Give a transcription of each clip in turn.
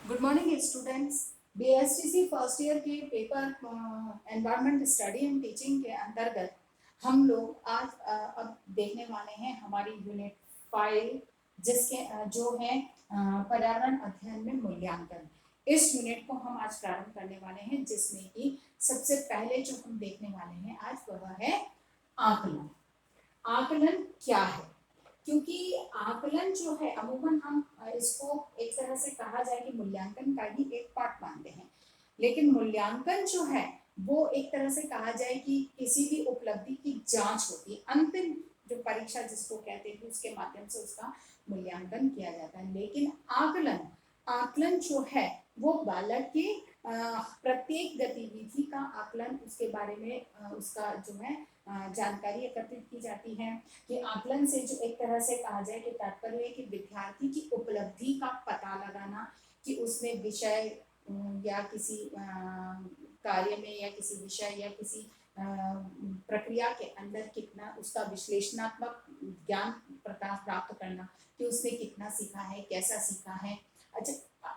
Good morning students. BSTC first year के paper environment study and teaching के अंतर्गत हम लोग आज अब देखने वाले हैं हमारी यूनिट 5 जिसके जो है पर्यावरण अध्ययन में मूल्यांकन। इस यूनिट को हम आज प्रारंभ करने वाले हैं जिसमें कि सबसे पहले जो हम देखने वाले हैं आज वह है आकलन। आकलन क्या है? क्योंकि आकलन जो है अमूमन हम इसको एक तरह से कहा जाए कि मूल्यांकन का ही एक पार्ट मानते हैं, लेकिन मूल्यांकन जो है वो एक तरह से कहा जाए कि किसी भी उपलब्धि की जांच होती है। अंतिम जो परीक्षा जिसको कहते हैं उसके माध्यम से उसका मूल्यांकन किया जाता है। लेकिन आकलन आकलन जो है वो बालक की प्रत्येक गतिविधि का आकलन, उसके बारे में उसका जो है जानकारी एकत्रित की जाती है। कि आकलन से जो एक तरह से कहा जाए कि तात्पर्य है कि विद्यार्थी की उपलब्धि का पता लगाना कि उसने विषय या किसी कार्य में या किसी विषय या किसी प्रक्रिया के अंदर कितना उसका विश्लेषणात्मक ज्ञान प्राप्त करना कि उसने कितना सीखा है, कैसा सीखा है। अच्छा,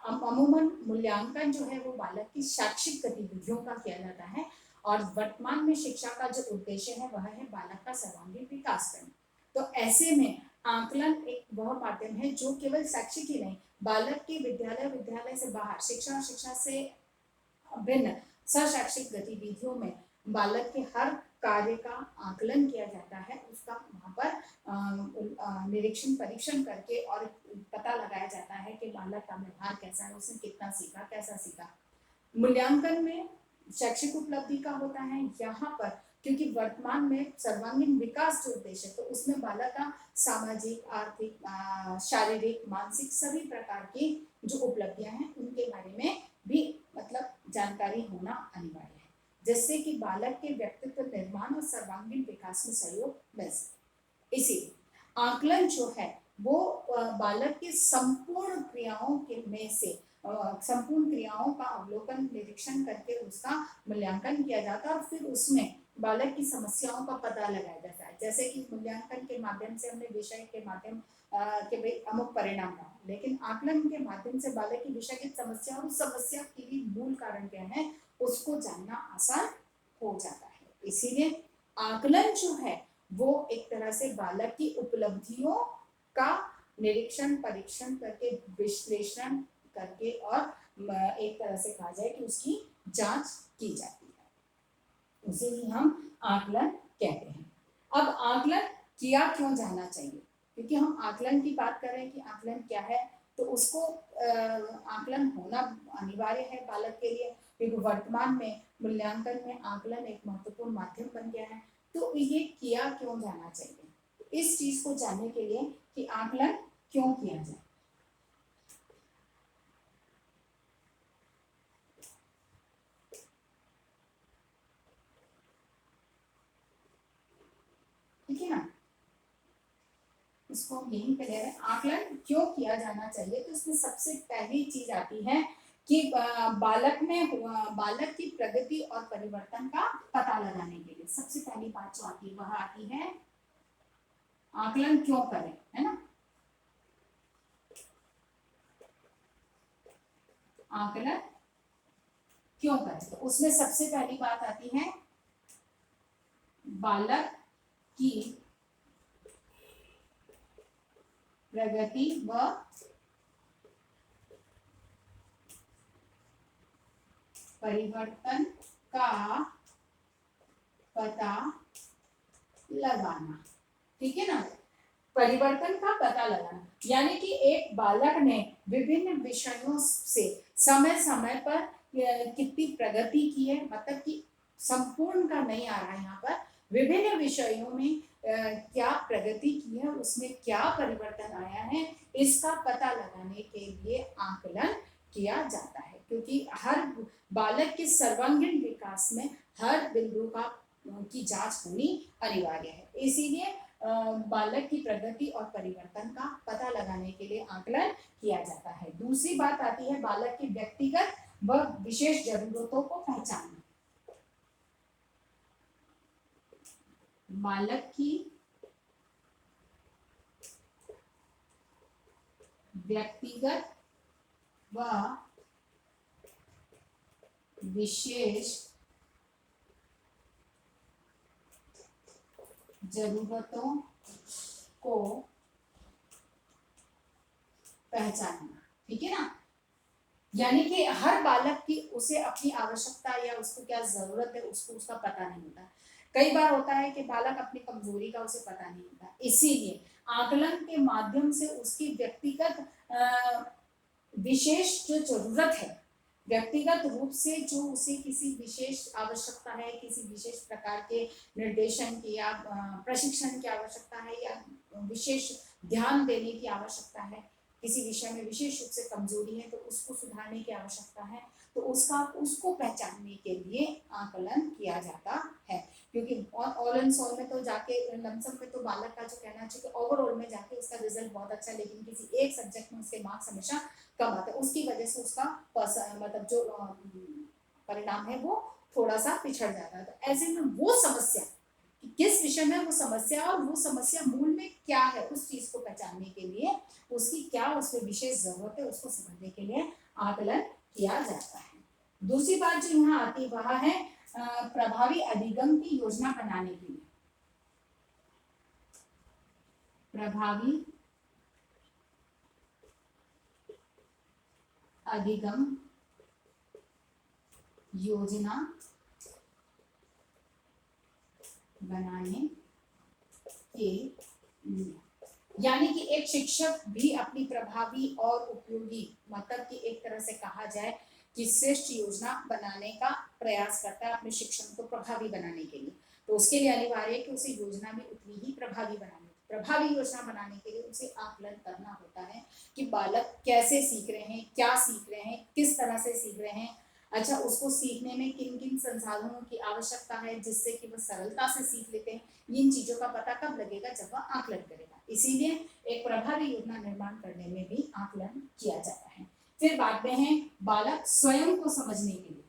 अमूमन मूल्यांकन जो है वो बालक की शैक्षिक गतिविधियों का किया जाता है और वर्तमान में शिक्षा का जो उद्देश्य है वह है बालक का सर्वांगीण विकास करना। तो ऐसे में आकलन एक वह माध्यम है जो केवल शैक्षिक ही नहीं, बालक की विद्यालय से बाहर शिक्षा और शिक्षा से भिन्न शैक्षिक गतिविधियों में बालक के हर कार्य का आकलन किया जाता है। उसका वहाँ पर निरीक्षण परीक्षण करके और पता लगाया जाता है कि बालक का व्यवहार कैसा है, उसने कितना सीखा, कैसा सीखा। मूल्यांकन में शैक्षिक उपलब्धि का होता है। यहाँ पर क्योंकि वर्तमान में सर्वांगीण विकास जो उद्देश्य है तो उसमें बालक का सामाजिक, आर्थिक, शारीरिक, मानसिक सभी प्रकार की जो उपलब्धियां हैं उनके बारे में भी मतलब जानकारी होना अनिवार्य है, जिससे कि बालक के व्यक्तित्व निर्माण और सर्वांगीण विकास में सहयोग मिल सके। इसीलिए आकलन जो है वो बालक के संपूर्ण क्रियाओं के में से संपूर्ण क्रियाओं का अवलोकन निरीक्षण करके उसका मूल्यांकन किया जाता है और फिर उसमें बालक की समस्याओं का पता लगाया जाता है। जैसे कि मूल्यांकन के माध्यम से हमने विषय के माध्यम के भाई अमुक परिणाम रहा, लेकिन आकलन के माध्यम से बालक की विषय की समस्या और उस समस्या के लिए मूल कारण क्या है उसको जानना आसान हो जाता है। इसीलिए आकलन जो है वो एक तरह से बालक की उपलब्धियों का निरीक्षण परीक्षण करके विश्लेषण करके और एक तरह से कहा जाए कि उसकी जांच की जाती है, उसे ही हम आकलन कहते हैं। अब आकलन किया क्यों जाना चाहिए? क्योंकि हम आकलन की बात कर रहे हैं कि आकलन क्या है, तो उसको आकलन होना अनिवार्य है बालक के लिए, क्योंकि वर्तमान में मूल्यांकन में आकलन एक महत्वपूर्ण माध्यम बन गया है। तो ये किया क्यों जाना चाहिए, इस चीज को जानने के लिए कि आकलन क्यों किया जाए। ठीक है ना, इसको यहीं पे ले रहे हैं। आकलन क्यों किया जाना चाहिए, तो इसमें सबसे पहली चीज आती है कि बालक की प्रगति और परिवर्तन का पता लगाने के लिए सबसे पहली बात जो आती है वह आती है आकलन क्यों करें, है ना। आकलन क्यों करें, तो उसमें सबसे पहली बात आती है बालक की प्रगति व परिवर्तन का पता लगाना। ठीक है ना, परिवर्तन का पता लगाना यानी कि एक बालक ने विभिन्न विषयों से समय समय पर कितनी प्रगति की है, मतलब कि संपूर्ण का नहीं आ रहा है, यहाँ पर विभिन्न विषयों में क्या प्रगति की है, उसमें क्या परिवर्तन आया है, इसका पता लगाने के लिए आकलन किया जाता है। क्योंकि हर बालक के सर्वांगीण विकास में हर बिंदु का की जांच होनी अनिवार्य है। इसीलिए बालक की प्रगति और परिवर्तन का पता लगाने के लिए आकलन किया जाता है। दूसरी बात आती है बालक की व्यक्तिगत व विशेष जरूरतों को पहचानना। बालक की व्यक्तिगत व विशेष जरूरतों को पहचानना, ठीक है ना। यानी कि हर बालक की उसे अपनी आवश्यकता या उसको क्या जरूरत है उसको उसका पता नहीं होता। कई बार होता है कि बालक अपनी कमजोरी का उसे पता नहीं होता, इसीलिए आकलन के माध्यम से उसकी व्यक्तिगत विशेष जो जरूरत है, व्यक्तिगत रूप से जो उसे किसी विशेष आवश्यकता है, किसी विशेष प्रकार के निर्देशन की या प्रशिक्षण की आवश्यकता है या विशेष ध्यान देने की आवश्यकता है, किसी विषय में विशेष रूप से कमजोरी है तो उसको सुधारने की आवश्यकता है, तो उसको पहचानने के लिए आकलन किया जाता है। क्योंकि ऑल एंड सॉल में तो जाके लमसम में तो बालक का जो कहना चाहिए ओवरऑल में जाके उसका रिजल्ट बहुत अच्छा है, लेकिन किसी एक सब्जेक्ट में उसके मार्क्स हमेशा कम आते हैं, उसकी वजह से उसका मतलब जो परिणाम है वो थोड़ा सा पिछड़ जाता है। तो ऐसे में वो समस्या कि किस विषय में वो समस्या और वो समस्या मूल में क्या है उस चीज को पहचानने के लिए उसकी क्या उसमें विशेष जरूरत है उसको समझने के लिए आकलन किया जाता है। दूसरी बात जो यहाँ आती है वह है प्रभावी अधिगम की योजना बनाने के लिए। प्रभावी अधिगम योजना बनाने के लिए, यानी कि एक शिक्षक भी अपनी प्रभावी और उपयोगी मतलब कि एक तरह से कहा जाए कि श्रेष्ठ योजना बनाने का प्रयास करता है अपने शिक्षण को प्रभावी बनाने के लिए। तो उसके लिए अनिवार्य है कि उसे योजना भी उतनी ही प्रभावी बनानी। प्रभावी योजना बनाने के लिए उसे आकलन करना होता है कि बालक कैसे सीख रहे हैं, क्या सीख रहे हैं, किस तरह से सीख रहे हैं, अच्छा उसको सीखने में किन किन संसाधनों की आवश्यकता है जिससे कि वह सरलता से सीख लेते हैं। इन चीजों का पता कब लगेगा जब वह आकलन करेगा। इसीलिए एक प्रभावी योजना निर्माण करने में भी आकलन किया जाता है। फिर बाद में है बालक स्वयं को समझने के लिए।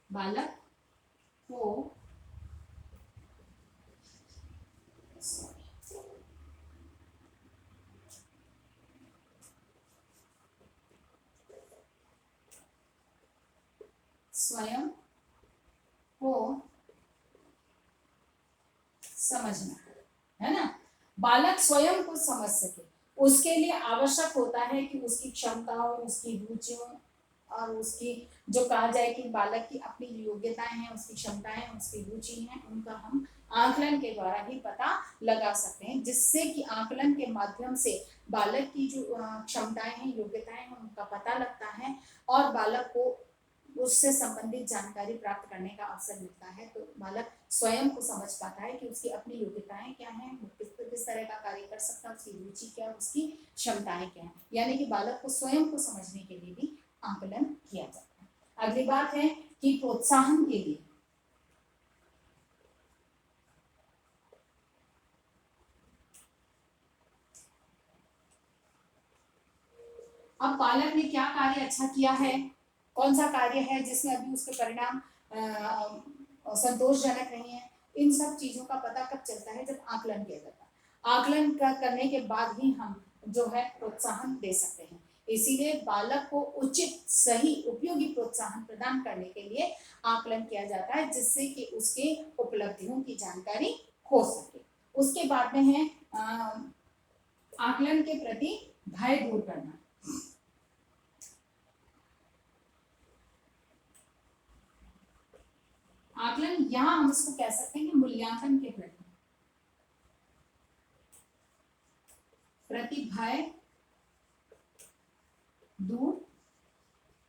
बालक को स्वयं को समझना है ना। बालक स्वयं को समझ सके उसके लिए आवश्यक होता है कि उसकी क्षमताओं, उसकी रुचियों और उसकी जो कहा जाए कि बालक की अपनी योग्यताएं हैं, उसकी क्षमताएं हैं, उसकी रुचि हैं, उनका हम आकलन के द्वारा ही पता लगा सकते हैं, जिससे कि आकलन के माध्यम से बालक की जो क्षमताएं हैं, योग्यताएं हैं, उनका पता लगता है और बालक को उससे संबंधित जानकारी प्राप्त करने का अवसर मिलता है। तो बालक स्वयं को समझ पाता है कि उसकी अपनी योग्यताएं क्या हैं, वो किस तरह का कार्य कर सकता है, उसकी रुचि क्या है, उसकी क्षमताएं क्या है। यानी कि बालक को स्वयं को समझने के लिए भी आकलन किया जाता है। अगली बात है कि प्रोत्साहन के लिए। अब बालक ने क्या कार्य अच्छा किया है, कौन सा कार्य है जिसमें अभी उसके परिणाम संतोषजनक नहीं है, इन सब चीजों का पता कब चलता है जब आकलन किया जाता है। आकलन करने के बाद ही हम जो है प्रोत्साहन दे सकते हैं। इसीलिए बालक को उचित, सही, उपयोगी प्रोत्साहन प्रदान करने के लिए आकलन किया जाता है जिससे कि उसके उपलब्धियों की जानकारी हो सके। उसके बाद में है आकलन के प्रति भय दूर करना। आकलन यहाँ हम इसको कह सकते हैं कि मूल्यांकन के प्रति भय दूर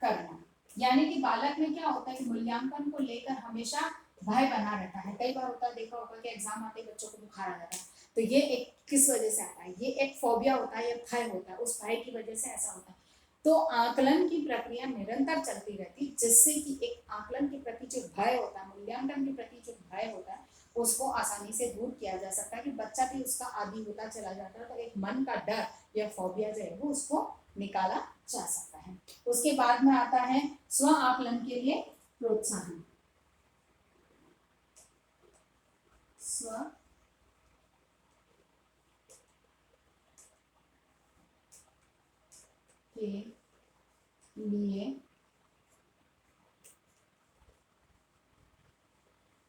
करना। यानी कि बालक में क्या होता है कि मूल्यांकन को लेकर हमेशा भय बना रहता है। कई बार होता है, देखा होगा कि एग्जाम आते ही बच्चों को बुखार आ जाता है, तो ये एक किस वजह से आता है, ये एक फोबिया होता है, ये भय होता है, उस भय की वजह से ऐसा होता है। तो आकलन की प्रक्रिया निरंतर चलती रहती जिससे कि एक आकलन के प्रति जो भय होता है, मूल्यांकन के प्रति जो भय होता है, उसको आसानी से दूर किया जा सकता है कि बच्चा भी उसका आदी होता चला जाता है। तो एक मन का डर या फोबिया जो है वो उसको निकाला जा सकता है। उसके बाद में आता है स्व आकलन के लिए प्रोत्साहन। स्व के लिए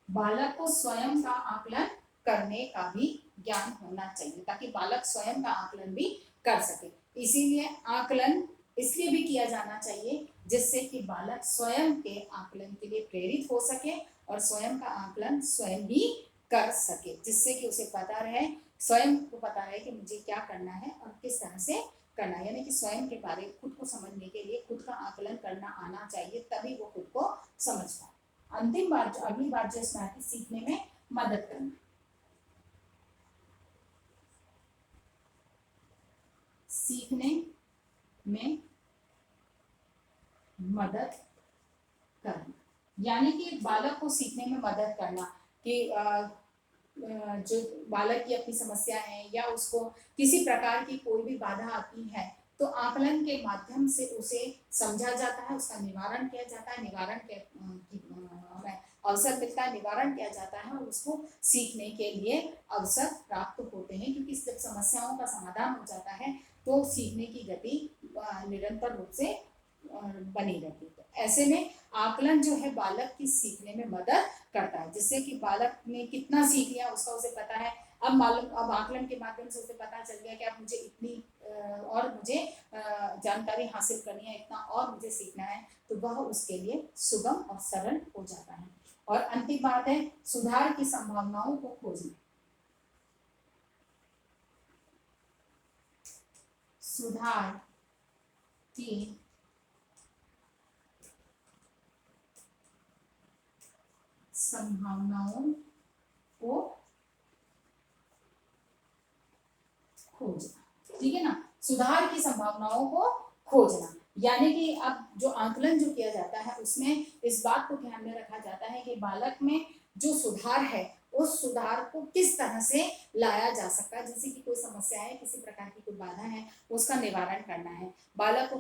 बालक को स्वयं का आकलन करने का भी ज्ञान होना चाहिए, ताकि बालक स्वयं का आकलन भी कर सके। इसीलिए आकलन इसलिए भी किया जाना चाहिए जिससे कि बालक स्वयं के आकलन के लिए प्रेरित हो सके और स्वयं का आकलन स्वयं भी कर सके, जिससे कि उसे पता रहे, स्वयं को पता रहे कि मुझे क्या करना है और किस तरह से करना है। यानी कि स्वयं के बारे में खुद को समझने के लिए खुद का आकलन करना आना चाहिए, तभी वो खुद को समझ पाए। अंतिम बात, अगली बात जो इसमें आती, सीखने में मदद करना। सीखने में मदद करना यानी कि बालक को सीखने में मदद करना कि जो बालक की अपनी समस्या है या उसको किसी प्रकार की कोई भी बाधा आती है तो आकलन के माध्यम से उसे समझा जाता है, उसका निवारण किया जाता है, निवारण के हमें अवसर मिलता है, निवारण किया जाता है और उसको सीखने के लिए अवसर प्राप्त होते हैं, क्योंकि जब समस्याओं का समाधान हो जाता है तो सीखने की गति निरंतर रूप से बनी रहती है। तो ऐसे में आकलन जो है बालक की सीखने में मदद करता है, जिससे कि बालक ने कितना सीख लिया उसका उसे पता है। अब मालूम, अब आकलन के माध्यम से उसे पता चल गया कि अब मुझे इतनी और मुझे जानकारी हासिल करनी है, इतना और मुझे सीखना है, तो वह उसके लिए सुगम और सरल हो जाता है। और अंतिम बात है सुधार की संभावनाओं को खोजना। सुधार की संभावनाओं को खोजना, ठीक है ना। सुधार की संभावनाओं को खोजना यानी कि अब जो आकलन जो किया जाता है उसमें इस बात को ध्यान में रखा जाता है कि बालक में जो सुधार है उस सुधार को किस तरह से लाया जा सकता है। जैसे कि कोई समस्या है, किसी प्रकार की कोई बाधा है, उसका निवारण करना है, बालक को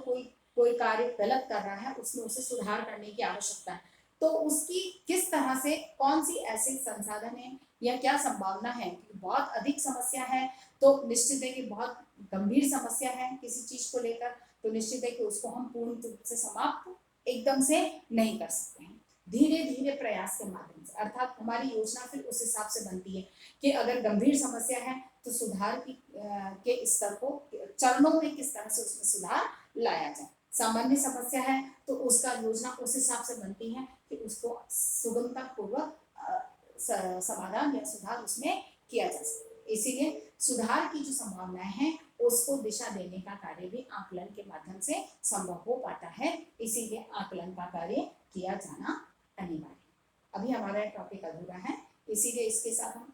कोई कार्य गलत कर रहा है, उसमें उसे सुधार करने की आवश्यकता है, तो उसकी किस तरह से कौन सी ऐसे संसाधन है या क्या संभावना है। बहुत अधिक समस्या है तो निश्चित है कि बहुत गंभीर समस्या है किसी चीज को लेकर, तो निश्चित है कि उसको हम पूर्ण रूप से समाप्त एकदम से नहीं कर सकते हैं, धीरे धीरे प्रयास के माध्यम से। अर्थात हमारी योजना फिर उस हिसाब से बनती है कि अगर गंभीर समस्या है तो सुधार की के स्तर को चरणों में किस तरह से उसमें सुधार लाया जाए। सामान्य समस्या है तो उसका योजना उस हिसाब से बनती है कि उसको सुगमता पूर्वक समाधान या सुधार उसमें किया जा सके। इसीलिए सुधार की जो संभावनाएं हैं उसको दिशा देने का कार्य भी आकलन के माध्यम से संभव हो पाता है, इसीलिए आकलन का कार्य किया जाना अनिवार्य। अभी हमारा टॉपिक अधूरा है, इसीलिए इसके साथ हम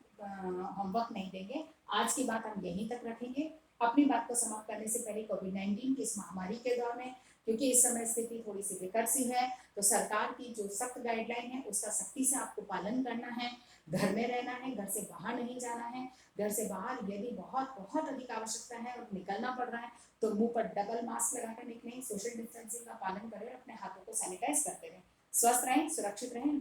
होमवर्क नहीं देंगे। आज की बात हम यहीं तक रखेंगे। अपनी बात को समाप्त करने से पहले कोविड-19 की इस महामारी के दौर में, क्योंकि इस समय स्थिति थोड़ी सी विकट सी है, तो सरकार की जो सख्त गाइडलाइन है उसका सख्ती से आपको पालन करना है, घर में रहना है, घर से बाहर नहीं जाना है। घर से बाहर यदि बहुत बहुत अधिक आवश्यकता है और निकलना पड़ रहा है तो मुंह पर डबल मास्क लगाकर निकलें, सोशल डिस्टेंसिंग का पालन करें, अपने हाथों को सैनिटाइज करते रहें। स्वस्थ रहें, सुरक्षित रहें।